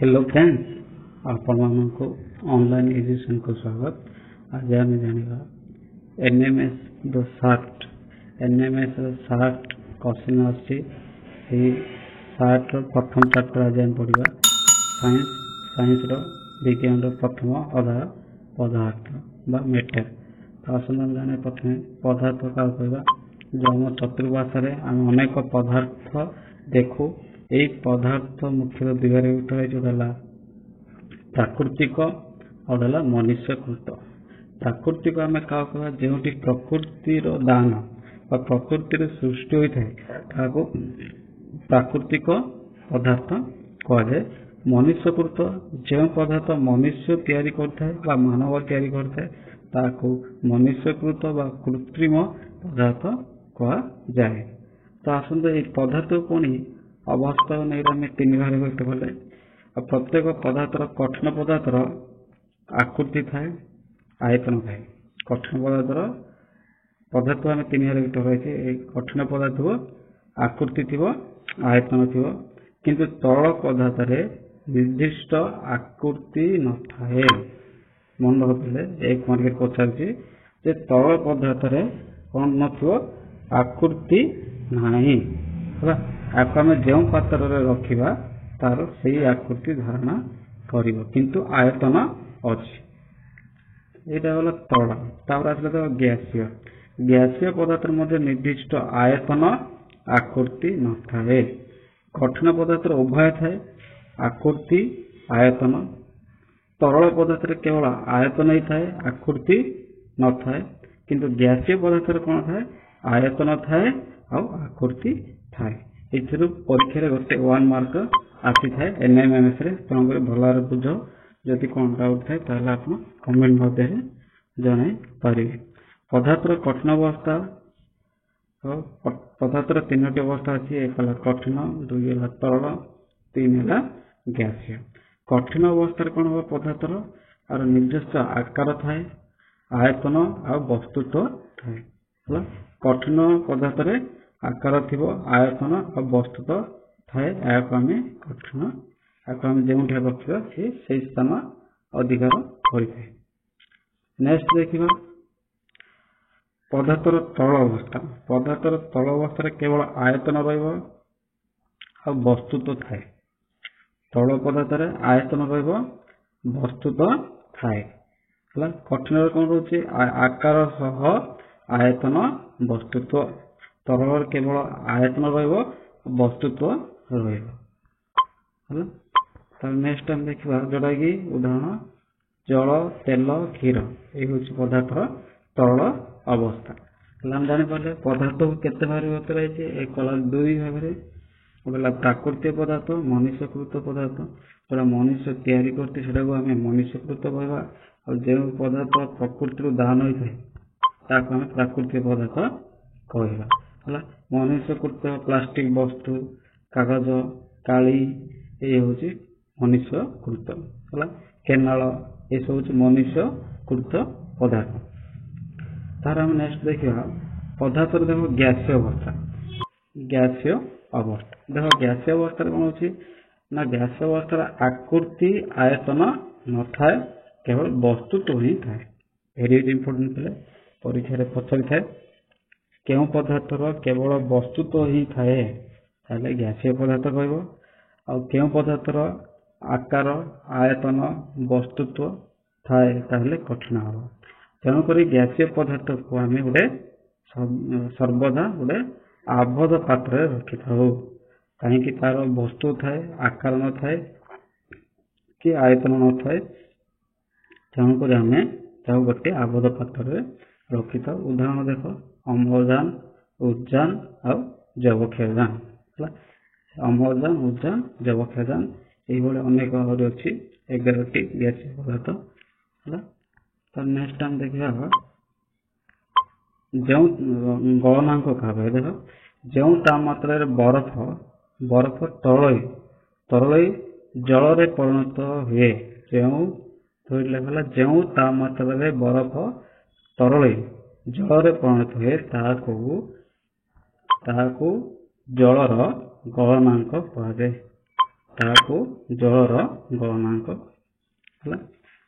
Hello friends, आपको online education को स्वागत। आज आम जाना एनएमएस दो सार्ट एनएमएस सार्ट क्वेश्चन आसी सार्ट प्रथम चैप्टर आज आम पढ़ा साइंस विज्ञान प्रथम अध्याय पदार्थ बा मेटर। तो आसत आम जाने प्रथम पदार्थ क्या कहवा जो आम चतुर्पार्श्व आम अनेक पदार्थ देखू। यही पदार्थ मुख्य दुई भाग उठाई जोड़ा प्राकृतिक और मनुष्यकृत। प्राकृतिक आम क्या कह जो प्रकृतिर दान प्रकृति सृष्टि होता है प्राकृतिक पदार्थ कहुए। मनुष्यकृत जो पदार्थ मनुष्य तैयारी करता मानव तैयारी करता मनुष्यकृत व कृत्रिम पदार्थ कहुए। तो आसत ये पदार्थ पुणी अवस्था नहीं आम तीन भाग गले। प्रत्येक पदार्थर कठिन पदार्थर आकृति थाए आयतन थाए। कठिन पदार्थ आम तीन भाग रही कठिन पदार्थ आकृति थी आयतन थी किंतु तरल पदार्थ निर्दिष्ट आकृति न थाए। मन रखते एक मार्केट पचार तरल पदार्थ कौन न आकृति नहीं आपको आम जो पात्र रखा तार से आकृति धारणा कर किंतु आयतन अच्छी। यहाँ गला तरल आसला गैसीय गैसीय पदार्थ मध्य निर्दिष्ट आयतन आकृति न थाए। कठिन पदार्थ उभय थाए आकृति आयतन। तरल पदार्थ केवल आयतन ही थाए आकृति न थाए किंतु गैसीय पदार्थ कौन थाए आयतन थाए और आकृति थाए। परीक्षा गोटे 1 मार्क आसी थाए एनएमएमएस तेणुक भल बुझ। जदि कौन डाउट थाए ताहले आप कमेंट मध्य जन पारे। पदार्थर कठिन अवस्था पदार्थर 3टी अवस्था अच्छी। एक कठिन, 2 है तरल, 3 है गैसीय। कठिन अवस्था कौन हम पदार्थर और निर्दिष्ट आकार थाए आयतन और वस्तुत्व थाए। कठिन पदार्थ आकार थी आयतन और वस्तुत्व थाए आम कठिन आम जो रखा से स्थान अधिकार करें। नेक्स्ट देखा पदार्थर तरल अवस्था। पदार्थर तरल अवस्था केवल आयतन रस्तुत्व थाए। तरल पदार्थ आयतन रस्तुत्व थाए। कठिन कौन रोचे आकार सह आयतन वस्तुत्व। तरल केवल आयतन वस्तुत्व नेक्स्ट टाइम देखा जोटा कि उदाहरण जल, तेल, क्षीर ये हूँ पदार्थर तरल अवस्था। आम जापर पदार्थ को केते भाग रही एक कला 2 भाग। गोटे प्राकृतिक पदार्थ मनुष्यकृत पदार्थ जोड़ा मनुष्य तैयारी करते आम मनुष्यकृत कहवा और जो पदार्थ प्रकृति दान होता है आम प्राकृतिक पदार्थ कहवा। मनुष्यकृत प्लास्टिक वस्तु कागज काली ये हूँ मनुष्यकृत केनाल ये सब मनुष्यकृत पदार्थ। तार हम नेक्स्ट देखा पदार्थ देख गैसीय अवस्था। गैसीय अवस्था देख गैसीय अवस्था कौन हो ना गैसीय अवस्था आकृति आयतन न थाए केवल वस्तुत्व ही थाए। वेरी इंपोर्टेंट पहले परीक्षा पचारि थाए क्यों पदार्थर केवल वस्तुत्व ही थाए ताले गैसीय पदार्थ कह और क्यों पदार्थर आकार आयतन वस्तुत्व थाए ताले कठिन हम। तेणुक गैसीय पदार्थ को आम गोटे सर्वदा गोटे आबद्ध पात्र रखि था कहीं तार वस्तु थाए आकार न थाए कि आयतन न थाए। तेणुक आम गोटे आबद्ध पात्र रखि था। उदाहरण देख अम्लजान उद्जान और जैवक्षारजान। अम्लजान उद्जान जैवक्षारजान ये अनेक अच्छी 11टी गैसीय पदार्थ। तो नेक्स्ट टाइम देखा जो गलनांक क्या देख जो तापमात्रा बरफ तरल जल परिणत हुए जो तापमात्रा बरफ तरल जल परिणत हुए जलर गलनांक कहुए। ତାହାକୁ ଜଳର ଗଳନାଙ୍କ ହେଲା।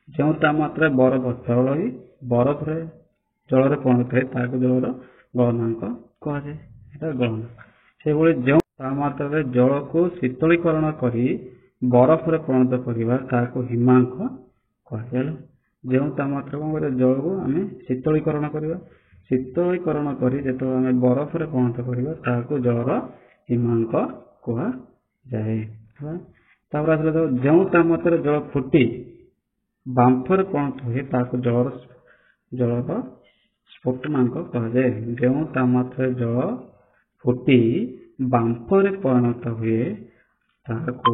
ଯେଉଁ ତାପମାତ୍ରାରେ ବରଫରେ ଜଳରେ ପରିଣତ ହୁଏ ତାହାକୁ ଜଳର ଗଳନାଙ୍କ କୁହାଯାଏ। ଏଟା ଗଳନାଙ୍କ। ସେଭଳି ଯେଉଁ ତାପମାତ୍ରାରେ ଜଳକୁ ଶୀତଳୀକରଣ କରି ବରଫରେ ପରିଣତ କରିବା ତାହାକୁ ହିମାଙ୍କ କୁହାଯାଏ। ଯେଉଁ ତାପମାତ୍ରା କଣ କରିବା, ଜଳକୁ ଆମେ ଶୀତଳୀକରଣ କରିବା, ଶୀତଳୀକରଣ କରି ଯେତେବେଳେ ଆମେ ବରଫରେ ପରିଣତ କରିବା ତାହାକୁ ଜଳର ହିମାଙ୍କ କୁହାଯାଏ। ତାପରେ ଆସିଲା ଯେଉଁ ତାପମାତ୍ରାରେ ଜଳ ଫୁଟି ବାମ୍ଫରେ ପରିଣତ ହୁଏ ତାହାକୁ ଜଳର ସ୍ଫୁଟନାଙ୍କ କୁହାଯାଏ। ଯେଉଁ ତାପମାତ୍ରାରେ ଜଳ ଫୁଟି ବାମ୍ଫରେ ପରିଣତ ହୁଏ ତାହାକୁ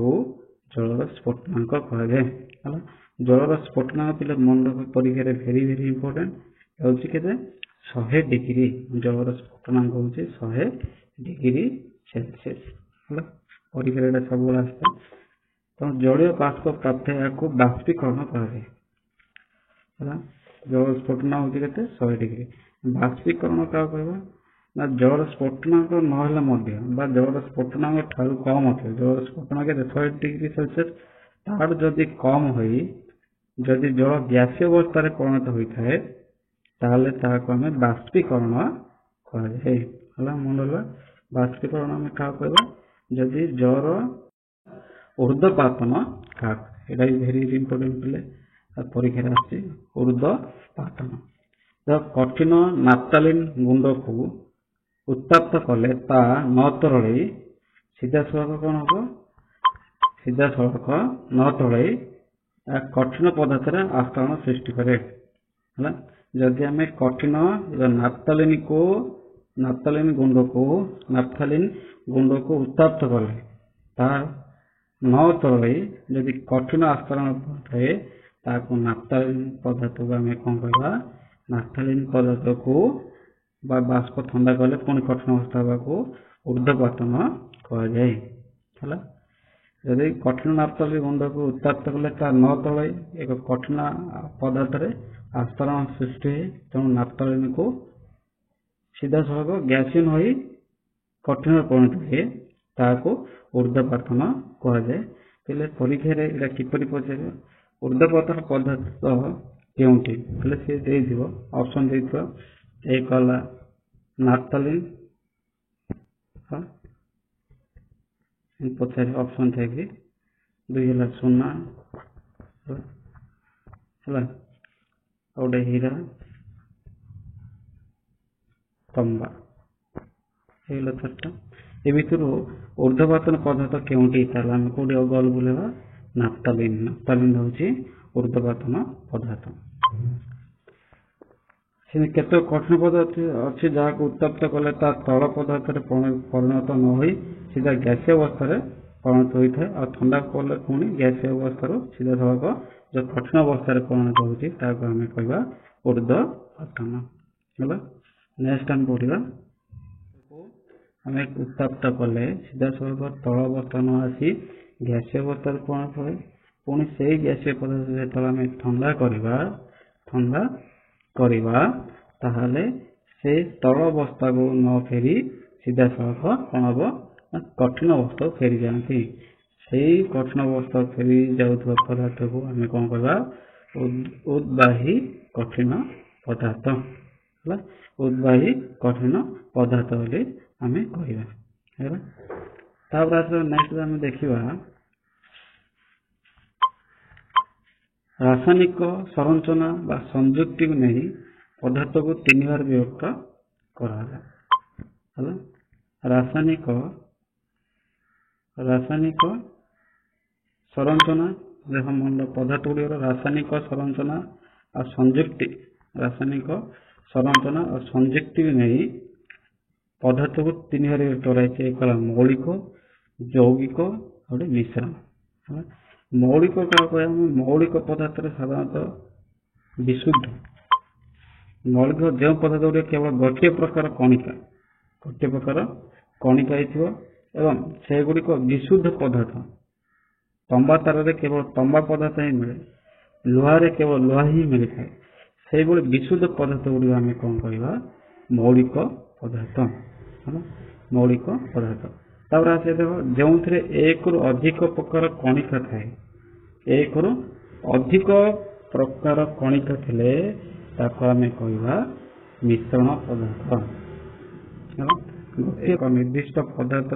ଜଳର ସ୍ଫୁଟନାଙ୍କ କୁହାଯାଏ। ହେଲା, ଜଳର ସ୍ଫୁଟନାଙ୍କ ପିଲା ମନେ ରଖ, ପରୀକ୍ଷାରେ ଭେରି ଭେରି ଇମ୍ପୋର୍ଟାଣ୍ଟ ହେଉଛି କେତେ, 100 ଡିଗ୍ରୀ। ଜଳର ସ୍ଫୁଟନାଙ୍କ ହେଉଛି 100 ଡିଗ୍ରୀ ସେଲସିୟସ୍। ହେଲା, ପରୀକ୍ଷାରେ ଏଇଟା ସବୁବେଳେ ଆସିଥାଏ। ତେଣୁ ଜଳୀୟ ବାଷ୍ପ ପ୍ରାପ୍ତ ଏହାକୁ ବାଷ୍ପୀକରଣ କରାଯାଏ। ହେଲା, ଜଳ ସ୍ଫୁଟନାଙ୍କ ହେଉଛି କେତେ, 100 ଡିଗ୍ରୀ। ବାଷ୍ପୀକରଣ କାହାକୁ କହିବା ନା, ଜଳର ସ୍ଫୁଟନାଙ୍କ ନହେଲେ ମଧ୍ୟ ବା ଜଳର ସ୍ଫୁଟନାଙ୍କ ଠାରୁ କମ ଥିବ, ଜଳର ସ୍ଫୁଟନାଙ୍କ କେତେ 100 ଡିଗ୍ରୀ ସେଲସିୟସ୍, ତାଠୁ ଯଦି କମ ହୋଇ ଯଦି ଜଳ ଗ୍ୟାସୀୟ ଅବସ୍ଥାରେ ପରିଣତ ହୋଇଥାଏ ତାହେଲେ ତାହାକୁ ଆମେ ବାଷ୍ପୀକରଣ କୁହାଯାଏ। ହେଲା, ମନେ ରହିଲା, ବାଷ୍ପୀକରଣ ଆମେ କାହାକୁ କହିବା, ଯଦି ଜଳର ଊର୍ଦ୍ଧ୍ୱପାତନ କାହାକୁ, ଏଇଟା ବି ଭେରି ଇମ୍ପୋର୍ଟାଣ୍ଟ ପିଲେ ପରୀକ୍ଷାରେ ଆସିଛି। ଊର୍ଦ୍ଧ୍ୱପାତନ, କଠିନ ନାଫ୍ଥାଲିନ ଗୁଣ୍ଡକୁ ଉତ୍ତାପ୍ତ କଲେ ତା ନ ତରଳେଇ ସିଧାସଳଖ କଣ ହବ, ସିଧାସଳଖ ନ ତରଳେଇ କଠିନ ପଦାର୍ଥରେ ଆସ୍ତରଣ ସୃଷ୍ଟି କରେ। ହେଲା, ଯଦି ଆମେ କଠିନ ନାଫ୍ଥାଲିନ ଗୁଣ୍ଡକୁ ଉତ୍ତାପ୍ତ କଲେ ତାହା ନ ତରଳେଇ ଯଦି କଠିନ ଆସ୍ତରଣ ଥାଏ ତାହାକୁ ନାଫ୍ଥାଲିନ ପଦାର୍ଥକୁ ଆମେ କଣ କହିବା, ନାଫ୍ଥାଲିନ ପଦାର୍ଥକୁ ବା ବାଷ୍ପ ଥଣ୍ଡା କଲେ ପୁଣି କଠିନ ଅବସ୍ଥା ହେବାକୁ ଊର୍ଦ୍ଧ୍ୱପାତନ କୁହାଯାଏ। ହେଲା, ଯଦି କଠିନ ନାଫ୍ଥାଲିନ ଗୁଣ୍ଡକୁ ଉତ୍ତାପ୍ତ କଲେ ତାହା ନ ତରଳେଇ ଏକ କଠିନ ପଦାର୍ଥରେ ଆସ୍ତରଣ ସୃଷ୍ଟି ହୁଏ, ତେଣୁ ନାଫ୍ଥାଲିନକୁ ସିଧାସଳଖ ଗ୍ୟାସିୟନ ହୋଇ କଠିନରେ ପରିଣତ ହୁଏ, ତାହାକୁ ଊର୍ଦ୍ଧ୍ୱପାତନ କୁହାଯାଏ। ହେଲେ ପରୀକ୍ଷାରେ ଏଇଟା କିପରି ପଚାରିବ, ଊର୍ଦ୍ଧ୍ୱପାତନ ପଦାର୍ଥ କେଉଁଠି, ହେଲେ ସେ ଦେଇଥିବ ଅପସନ ଦେଇଥିବ, ଏକ ହେଲା ନାଫ୍ଥାଲିନ, ପଚାରିବ ଅପସନ ଥାଇକି, 2 ହେଲା ସୁନା, ହେଲା, ଆଉ ଗୋଟେ ହୀରା, ତମ୍ବା, ହେଇଗଲା 4ଟା। ଏ ଭିତରୁ ଊର୍ଦ୍ଧ୍ୱପାତନ ପଦାର୍ଥ କେଉଁଠି, ତାହେଲେ ଆମେ କୋଉଠି ଗଲ ବୁଲେଇବା, ନାଫ୍ଥାଲିନ। ନାଫ୍ଥାଲିନ ହେଉଛି ଊର୍ଦ୍ଧ୍ୱପାତନ ପଦାର୍ଥ। ସେମିତି କେତେ କଠିନ ପଦାର୍ଥ ଅଛି ଯାହାକୁ ଉତ୍ତାପ୍ତ କଲେ ତା ତଳ ପଦାର୍ଥରେ ପରିଣତ ନ ହୋଇ ସିଧା ଗ୍ୟାସୀୟ ଅବସ୍ଥାରେ ପରିଣତ ହୋଇଥାଏ, ଆଉ ଥଣ୍ଡା କଲେ ପୁଣି ଗ୍ୟାସୀୟ ଅବସ୍ଥାରୁ ସିଧାସଳଖ ଯେଉଁ କଠିନ ଅବସ୍ଥାରେ ପରିଣତ ହେଉଛି ତାହାକୁ ଆମେ କହିବା ଊର୍ଦ୍ଧ୍ୱପାତନ। ହେଲା, ନେକ୍ସଟ ଆମେ ପଢିବା, ଆମେ ଉତ୍ତାପ୍ତ କଲେ ସିଧାସଳଖ ତଳ ଅବସ୍ଥା ନ ଆସି ଗ୍ୟାସୀୟ ଅବସ୍ଥାରେ ପରିଣତ ହୁଏ, ପୁଣି ସେଇ ଗ୍ୟାସୀୟ ପଦାର୍ଥ ଯେତେବେଳେ ଆମେ ଥଣ୍ଡା କରିବା ତାହେଲେ ସେ ତଳ ଅବସ୍ଥାକୁ ନ ଫେରି ସିଧାସଳଖ କଣ ହବ, କଠିନ ଅବସ୍ଥାକୁ ଫେରି ଯାଆନ୍ତି। ସେଇ କଠିନ ଅବସ୍ଥାକୁ ଫେରି ଯାଉଥିବା ପଦାର୍ଥକୁ ଆମେ କଣ କହିବା, ଉଦ୍ବାହୀ କଠିନ ପଦାର୍ଥ। ହେଲା, ଉଦ୍ବାହୀ କଠିନ ପଦାର୍ଥ ବୋଲି ଆମେ କହିବା। ହେଲା, ତାପରେ ଆସିବା ନେକ୍ସଟ ଆମେ ଦେଖିବା ରାସାୟନିକ ସଂରଚନା ବା ସଂଯୁକ୍ତିକୁ ନେଇ ପଦାର୍ଥକୁ 3 ଭାଗରେ ବିଭକ୍ତ କରାଗଲା। ହେଲା, ରାସାୟନିକ ସଂରଚନା, ଦେଖ ପଦାର୍ଥ ଗୁଡ଼ିକର ରାସାୟନିକ ସଂରଚନା ଆଉ ସଂଯୁକ୍ତି, ରାସାୟନିକ ସଂରଚନା ଆଉ ସଂଯୁକ୍ତିକୁ ନେଇ ପଦାର୍ଥକୁ 3 ଭାଗରେ ବିଭକ୍ତ କରାଯାଇଛି। ଏକ ହେଲା ମୌଳିକ, ଯୌଗିକ ଆଉ ଗୋଟେ ମିଶ୍ରଣ। ହେଲା, ମୌଳିକ କାହାକୁ କହିବା, ଆମେ ମୌଳିକ ପଦାର୍ଥରେ ସାଧାରଣତଃ ବିଶୁଦ୍ଧ ମୌଳିକ ଯେଉଁ ପଦାର୍ଥ ଗୁଡ଼ିକ କେବଳ ଗୋଟିଏ ପ୍ରକାର କଣିକା ହେଇଥିବ ଏବଂ ସେଗୁଡ଼ିକ ବିଶୁଦ୍ଧ ପଦାର୍ଥ। ତମ୍ବା ତାରରେ କେବଳ ତମ୍ବା ପଦାର୍ଥ ହିଁ ମିଳେ, ଲୁହାରେ କେବଳ ଲୁହା ହିଁ ମିଳିଥାଏ। ସେଇଭଳି ବିଶୁଦ୍ଧ ପଦାର୍ଥ ଗୁଡ଼ିକ ଆମେ କଣ କହିବା, ମୌଳିକ ପଦାର୍ଥ। ହେଲା, ମୌଳିକ ପଦାର୍ଥ। तापर आसे देखो जो एक रु अधिक प्रकार कणिका थाए एक रु अधिक प्रकार कणिका थिले ताको आमे कहवा मिश्रण पदार्थ गोटे निर्दिष्ट पदार्थ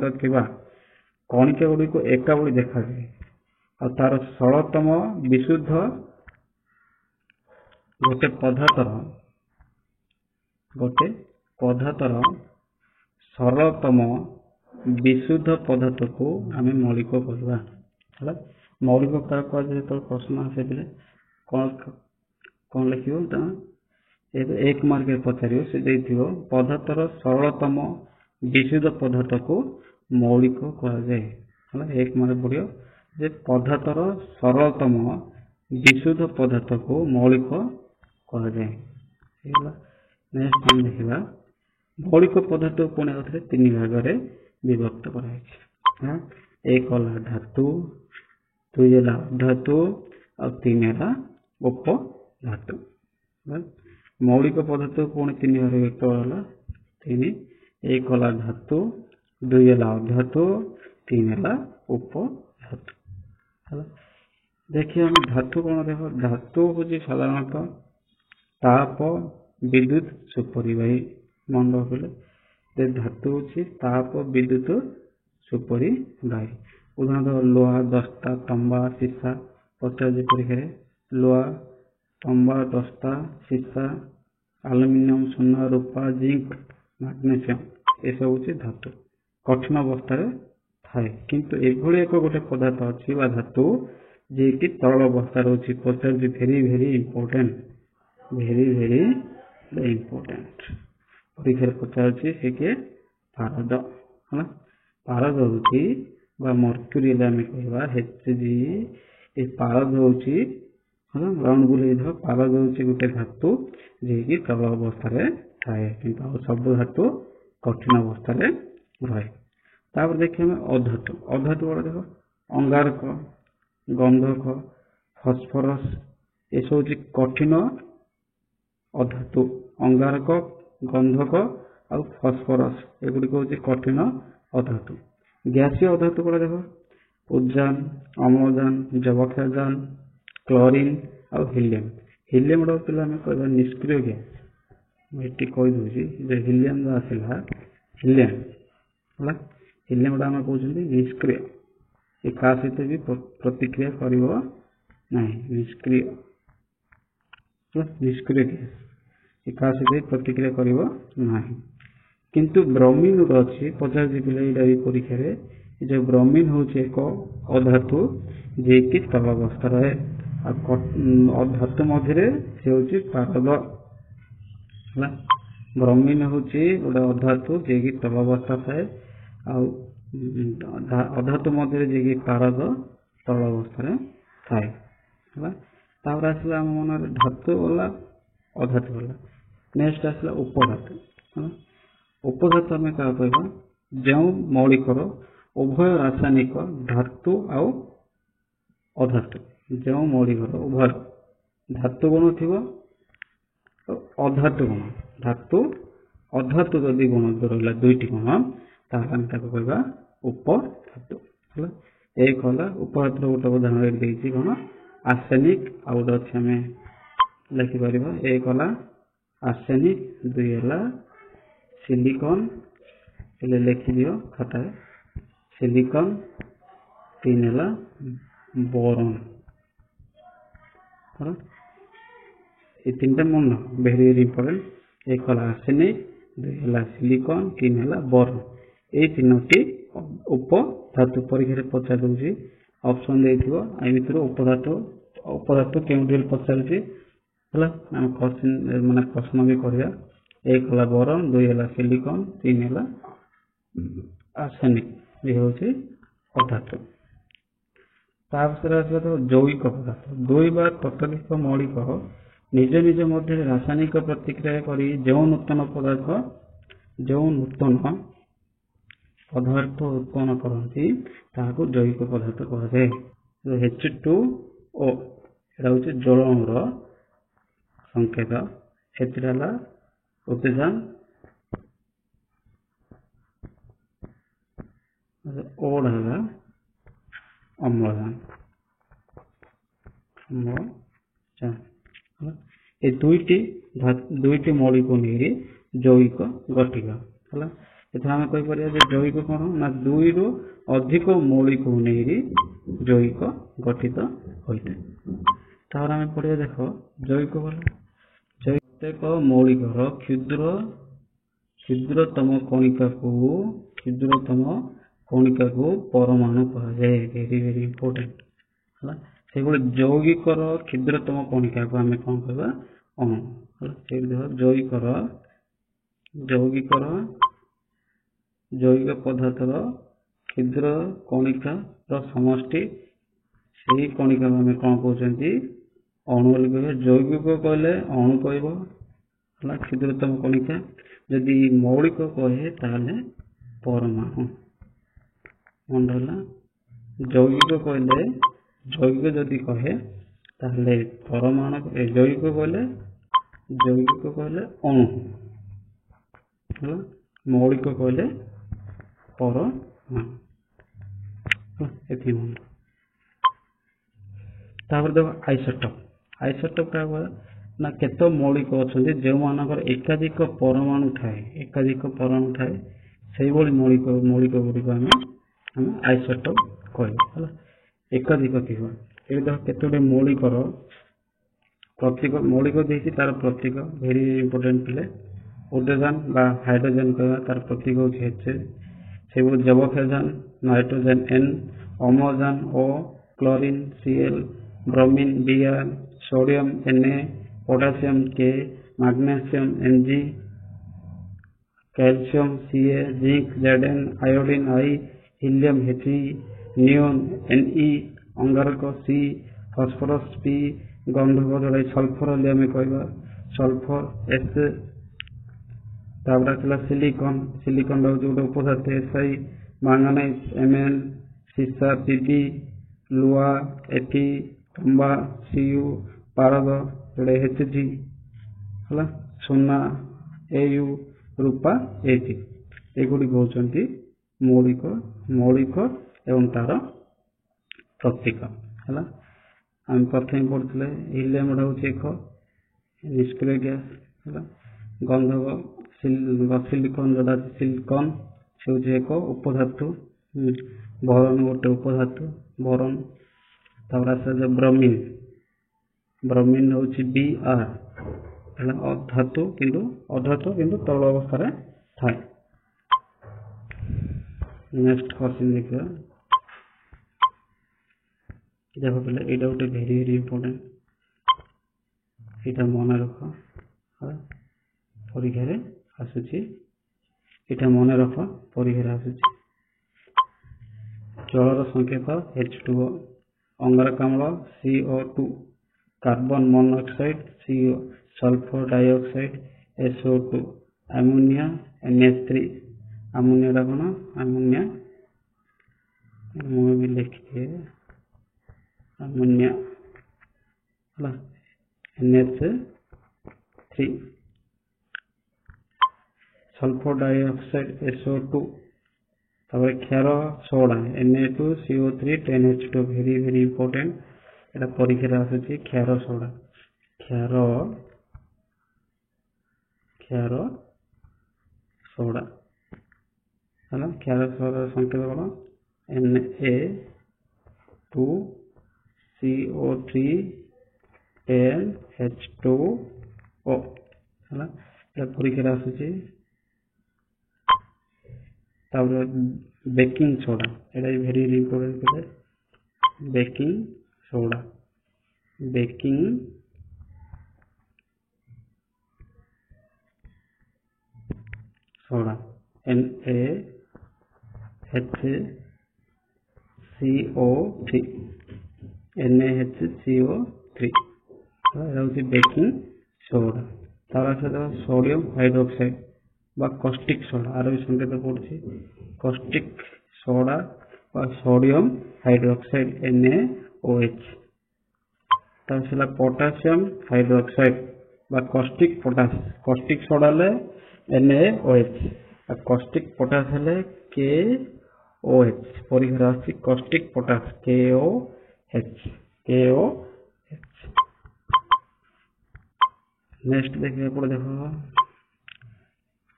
कणिका गुड़ी को एका भली देखा जाए और तार सरलतम विशुद्ध गोटे पदार्थर सरलतम विशुद्ध पदार्थ को आम मौलिक कहवा मौलिक जो प्रश्न आसे कौन लिख एक मार्क पचार से पदार्थर सरलतम विशुद्ध पदार्थ को मौलिक कह एक मार्क पड़ो जे पदार्थर सरलतम विशुद्ध पदार्थ को मौलिक कह नेक्स्ट हम देखा मौलिक पदार्थ पुणी आउे तीन भाग में विभक्त कर एक है धातु दुई है धातु और तीन है उपधातु मौलिक पदार्थ पुणी तीन भाग विभक्त होगा तीन एक है धातु दुई है धातु तीन है उपधातु देखिए हम धातु कौन देख धातु हूँ साधारणतः ताप विद्युत सुपरिवाही मन रखिले धातु हूँ ताप विद्युत सुपरिवाही उदाहरण लोहा दस्ता तंबा सीसा पचार परीक्षा लोहा तंबा दस्ता सीसा आलुमिनियम सोना रूपा जिंक मैग्नेशियम ये सब हूँ धातु कठिन अवस्था थाए किंतु एभली एक गोटे पदार्थ अच्छी धातु जे कि तरल अवस्था रोचे पचार भेरी भेरी इम्पोर्टेंट परीक्षा पचार से किए पारद है पारद हूँ मर्क्यूरी आम कह HG पारद हूँ राउंड बुले पारद हूँ गोटे धातु जे कि तरल अवस्था थाए कि सब धातु कठिन अवस्था रहे तापर देखिए अधातु अधातु बड़ा देख अंगारक गंधक फस्फरस ये सब कठिन अधातु अंगारक गंधक और फस्फरस एगुड़िक हूँ कठिन अधातु गैसीय अधातु गुड़ा देख उद्जान अम्लजान जबक्षारजान क्लोरीन और हिलियम हिलियम गुड़ा पे निष्क्रिय गैस मुझे कहीदे हिलियम जो आसला हिलियम है हिलियम गुड़ा कहते निष्क्रिय ये क्या सहित भी प्रतिक्रिया कर निष्क्रिय निष्क्रिय गैस ये क्या सहित प्रतिक्रिया करना किंतु ब्रोमीन गोटे अच्छी पचास पिला परीक्षा जो ब्रोमीन हूँ एक अधातु जे कि तरल अवस्था रहे धातु मध्य से हूँ पारद है ब्रोमीन हूँ गोटे अधातु जे कि तरल अवस्था थाए अधातु मध्य जे कि पारद तरल अवस्था थाए तापर आसला आम मन धातु गला अधातु गला नेक्स्ट आसला उपधातु उपधातु आम क्या कहवा जो मौलिकर उभय रासायनिक धातु आउ अधातु जो मौलिकर उभय धातु गुण थी अधातु गुण धातु अधातु जदि गुण रहा दुईटी गुण ताहले कहवा उपधातु है एक है उपधातु गोटे उदाहरण देखिए कौन आर्सेनिक आ गोटे अच्छे आम लिखिपर एक है आर्सेनिक दुई है सिलिकॉन लिखिद खाता सिलिकॉन तीन है बोरॉन ये तीन टा मन वेरी वेरी इंपोर्टेंट एक है आर्सेनिक दुई है सिलिकॉन तीन है बोरॉन ये तीनोटी उपधातु परीक्षा पचार दूसरी ऑप्शन देखो भर उपधातु क्यों पचार माने प्रश्न भी करिया एक है बोरॉन दुई है सिलिकॉन तीन है आर्सेनिक ये हूँ अधातु तापर तो जैविक पदार्थ दुई बा ततोधिक मौलिक निज निज मध्य रासायनिक प्रतिक्रिया करी जो नूतन पदार्थ उत्पन्न करती ताकू जैविक पदार्थ कहुए H2O यहाँ हूँ जलणुर संकेत एला उद्जान ओड है अम्लजान ये दुईटी मौलिक नहीं जैविक गठिका है एथर आम कहीपर जैविक कौन ना दुई रु अधिक मौलिक नहीं जैविक गठित होता है आम पढ़िया देख जैविक प्रत्येक मौलिक क्षुद्रतम कणिका को परमाणु कहा जाए वेरी वेरी इंपोर्टेंट है से जौगिकर क्षुद्रतम कणिका को आम कौन कह अणु है जौगिकर जैविक पदार्थर क्षुद्र कणिका समष्टि से कणिका आम कौन कहते अणु कह जैविक कहले अणु कह क्षुद्रतम कणिका जदि मौलिक कहे ताले परमाणु मन रहा जैविक कहले जैविक जदि कहे ताले परमाणु जैविक कहले अणु है मौलिक कहले परमाणु ये मन तापर देख आइसोटोप क्या ना केत मौलिक अच्छा जो मानकर एकाधिक परमाणु थाए से मौलिक गुड़िक आम आइसोटोप कह एकाधिक थी ये देख केतोटी मौलिकर प्रतीक मौलिक देखिए तार प्रतीक वेरी इंपोर्टेंट थे हाइड्रोजन हाइड्रोजन कह तार प्रतीक हूँ से जैवोक्साइड नाइट्रोजन N अम्लजान O chlorine Cl bromine Br sodium Na potassium K magnesium Mg calcium Ca zinc Zn iodine I helium He neon Ne अंगारक C फास्फोरस P गंधक जोड़ा सल्फर आम कह सल्फर S सिलिकन सिलिकन हूँ गोटे उपधातु SI manganese Mn सीसा Pb लुआ Fe तंबा Cu पारद जोड़े Hg है सोना Au रूपा Ag एगुड़ी होती मौलिक एवं तार प्रतीक है आम प्रथम पढ़ते हिलियम हूँ एक निष्क्रिय गैस है गंधक सिलिकन जोड़ा सिलिकन से एक उपधातु बोरन गोटे उपधातु बोरन ब्रोमीन ब्रोमीन हूँ Br धातु किंतु तरल अवस्था थाए नेक्स्ट क्वेश्चन देखिए देखो पहले यहाँ गोटे वेरी वेरी इंपोर्टेंट यहाँ मन रख परीक्षा आसूची यहाँ मन रख परीक्षा आसूची जलर संकेत H2O अंगारकाम्ल CO2 carbon monoxide CO sulphur dioxide SO2 ammonia NH3 ammonia कौन अमोनिया मुझे लिखिए ammonia NH3 sulphur dioxide SO2 तब क्षार soda Na2CO3 10H2 very very important यहाँ परीक्षा आसूची क्षार सोडा क्षार सोडा है क्षार सोडा संकेत कौन Na2CO3 10H2O है परीक्षा आसूची बेकिंग सोडा यहाँ very very important baking soda NaHCO3 baking soda तार सहित सोडियम हाइड्रोक्साइड कॉस्टिक सोडा आर भी संकेत पड़ी caustic soda sodium hydroxide NaOH तार potassium hydroxide caustic potash caustic soda NaOH caustic potash KOH KOH परीक्षा आसी कॉस्टिक पोटास KOH नेक्स्ट देखिए पड़े देखो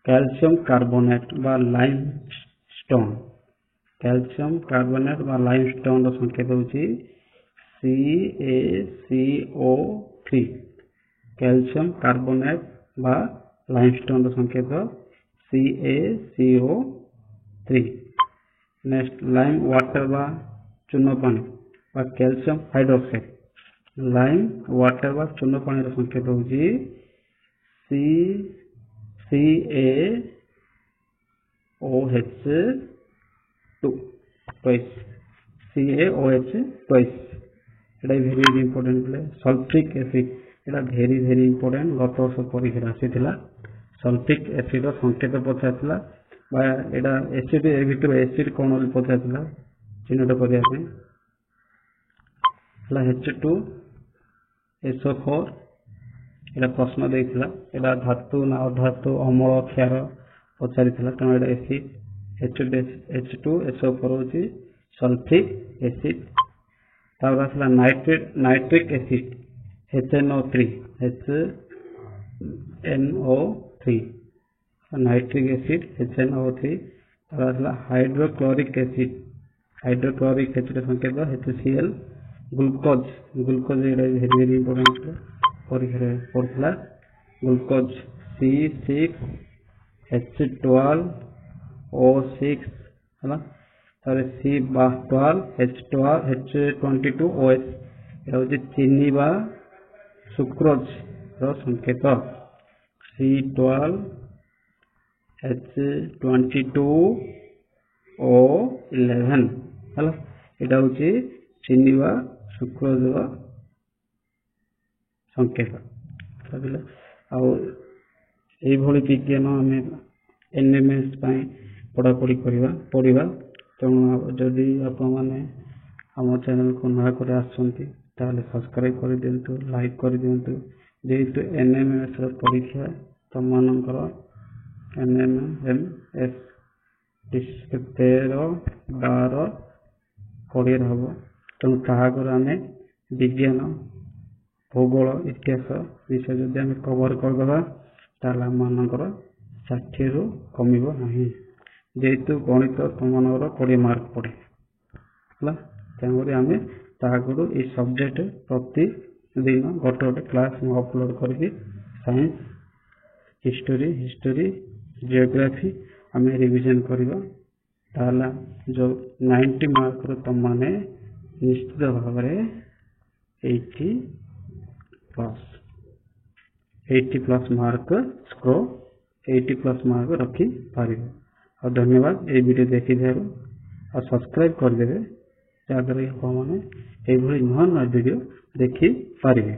कैल्शियम कार्बोनेट बा लाइमस्टोन कैल्शियम कार्बोनेट बा लाइमस्टोन रो संकेत होची CaCO3 कैल्शियम कार्बोनेट बा लाइमस्टोन रो संकेत CaCO3 नेक्स्ट लाइम वाटर बा चूर्ण पानी बा कैल्शियम हाइड्रोक्साइड लाइम वाटर बा चूर्ण पानी रो संकेत होची CaOH2 twice CaOH twice এটা very very important বলে সলফিক অ্যাসিড এটা very very important গত বর্ষ পরীক্ষা আসিଥିଲା সলফিক অ্যাসিড ର সংকেତ ପଚାରିଥିଲା বা এটা অ্যাসিড এর ভিতরে অ্যাসিড কোন বলে ପଚାରିଥିଲା ଚିହ୍ନଟ କରିବା ପାଇଁ ହେଲା H2SO4 এটা প্রশ্ন ଦେଇଥିଲା এটা ধাতু না অধাতু অম্ল ক্ষার পଚାରିଥିଲା তেଣୁ এটা এসিড H2SO4 হচ্ছে সলফিক অ্যাসিড তারপর আসলে nitric acid HNO3 nitric acid HNO3 তারপর আসলে হাইড্রোক্লোরিক অ্যাসিড এর সংকেত HCl গ্লুকোজ এটা ভেরি ভেরি ইম্পর্টেন্ট পরীক্ষায় পড়ଥିଲା গ্লুকোজ C6H12O6 ହେଲା তাহলে C12H22OS এটা হচ্ছে চিনি বা সুক্রোজ র সংকেত C12H22O11 ହେଲା এটা হচ্ছে চিনি বা সুক্রোজ র সংকেত বুঝିଲେ ଆଉ এইଭଳି ବିଜ୍ଞାନ ଆମେ NMS ପାଇଁ ପଢ଼ାପଢ଼ି ପଢ଼ିବା ତେଣୁ ଯଦି ଆପଣମାନେ ଆମ ଚ୍ୟାନେଲକୁ ନୂଆ କରି ଆସୁଛନ୍ତି ତାହେଲେ ସବସ୍କ୍ରାଇବ୍ କରିଦିଅନ୍ତୁ ଲାଇକ୍ କରିଦିଅନ୍ତୁ ଯେହେତୁ NMS ର ପରୀକ୍ଷା ତମମାନଙ୍କର NMS 13, 12, 20 ହବ ତେଣୁ ତାହା ଆଗରୁ ଆମେ ବିଜ୍ଞାନ ଭୂଗୋଳ ଇତିହାସ ବିଷୟ ଯଦି ଆମେ କଭର କରିଦେବା ତାହେଲେ ଆମମାନଙ୍କର 60 ରୁ କମିବ ନାହିଁ ଯେହେତୁ ଗଣିତ ତମମାନଙ୍କର 20 ମାର୍କ ପଡ଼େ ହେଲା ତେଣୁକରି ଆମେ ତା ଆଗରୁ ଏଇ ସବଜେକ୍ଟ ପ୍ରତିଦିନ ଗୋଟେ କ୍ଲାସ୍ ମୁଁ ଅପଲୋଡ଼ କରିବି ସାଇନ୍ସ ହିଷ୍ଟୋରୀ ଜିଓଗ୍ରାଫି ଆମେ ରିଭିଜନ କରିବା ତାହେଲେ ଯେଉଁ 90 ମାର୍କରୁ ତମମାନେ ନିଶ୍ଚିତ ଭାବରେ 80 plus mark score 80 plus mark रखी पारिबे और धन्यवाद ए वीडियो देखि देरो और सब्सक्राइब कर देबे जहां द्वारा आपण माने ए भली नया वीडियो देखि पारिबे।